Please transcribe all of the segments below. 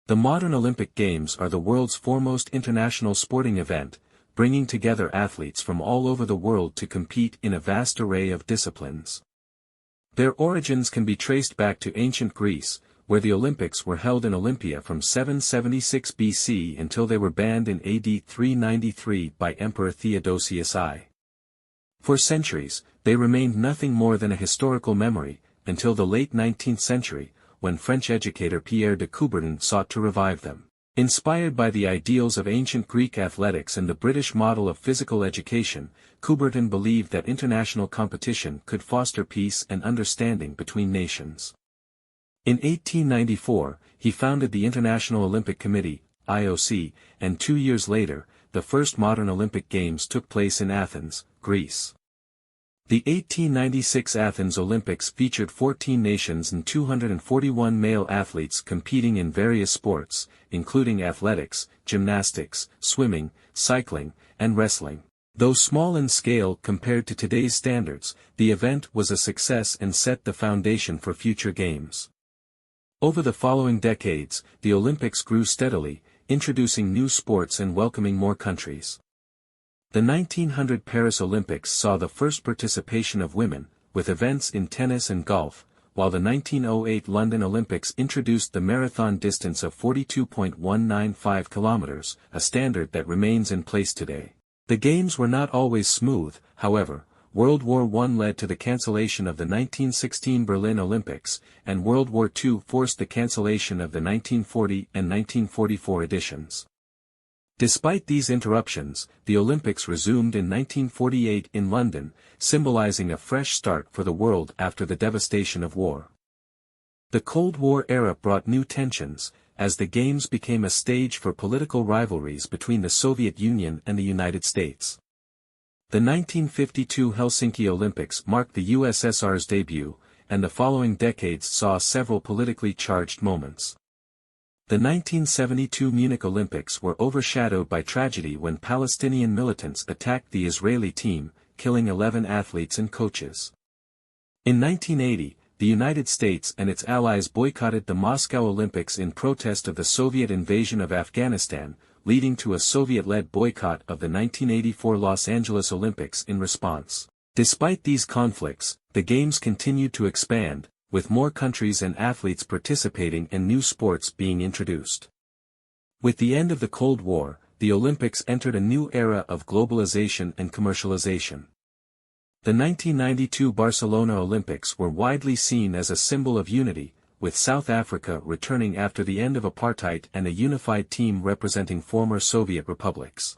The modern Olympic Games are the world's foremost international sporting event, bringing together athletes from all over the world to compete in a vast array of disciplines. Their origins can be traced back to ancient Greece, where the Olympics were held in Olympia from 776 BC until they were banned in AD 393 by Emperor Theodosius I. For centuries, they remained nothing more than a historical memory, until the late 19th century, when French educator Pierre de Coubertin sought to revive them. Inspired by the ideals of ancient Greek athletics and the British model of physical education, Coubertin believed that international competition could foster peace and understanding between nations. In 1894, he founded the International Olympic Committee, IOC, and 2 years later, the first modern Olympic Games took place in Athens, Greece. The 1896 Athens Olympics featured 14 nations and 241 male athletes competing in various sports, including athletics, gymnastics, swimming, cycling, and wrestling. Though small in scale compared to today's standards, the event was a success and set the foundation for future games. Over the following decades, the Olympics grew steadily, introducing new sports and welcoming more countries. The 1900 Paris Olympics saw the first participation of women, with events in tennis and golf, while the 1908 London Olympics introduced the marathon distance of 42.195 kilometers, a standard that remains in place today. The games were not always smooth, however. World War I led to the cancellation of the 1916 Berlin Olympics, and World War II forced the cancellation of the 1940 and 1944 editions. Despite these interruptions, the Olympics resumed in 1948 in London, symbolizing a fresh start for the world after the devastation of war. The Cold War era brought new tensions, as the Games became a stage for political rivalries between the Soviet Union and the United States. The 1952 Helsinki Olympics marked the USSR's debut, and the following decades saw several politically charged moments. The 1972 Munich Olympics were overshadowed by tragedy when Palestinian militants attacked the Israeli team, killing 11 athletes and coaches. In 1980, the United States and its allies boycotted the Moscow Olympics in protest of the Soviet invasion of Afghanistan, leading to a Soviet-led boycott of the 1984 Los Angeles Olympics in response. Despite these conflicts, the Games continued to expand, with more countries and athletes participating and new sports being introduced. With the end of the Cold War, the Olympics entered a new era of globalization and commercialization. The 1992 Barcelona Olympics were widely seen as a symbol of unity, with South Africa returning after the end of apartheid and a unified team representing former Soviet republics.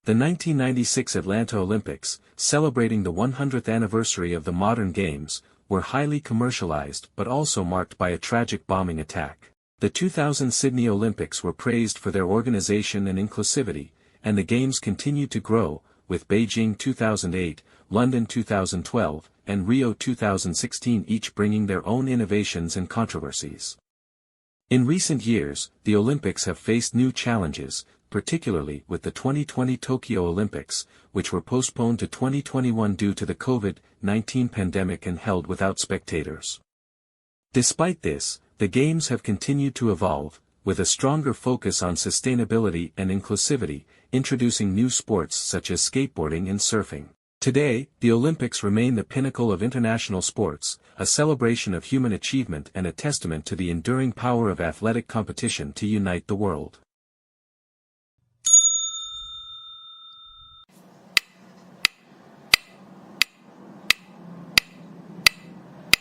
The 1996 Atlanta Olympics, celebrating the 100th anniversary of the modern games, were highly commercialized but also marked by a tragic bombing attack. The 2000 Sydney Olympics were praised for their organization and inclusivity, and the Games continued to grow, with Beijing 2008, London 2012, and Rio 2016 each bringing their own innovations and controversies. In recent years, the Olympics have faced new challenges, particularly with the 2020 Tokyo Olympics, which were postponed to 2021 due to the COVID-19 pandemic and held without spectators. Despite this, the Games have continued to evolve, with a stronger focus on sustainability and inclusivity, introducing new sports such as skateboarding and surfing. Today, the Olympics remain the pinnacle of international sports, a celebration of human achievement and a testament to the enduring power of athletic competition to unite the world.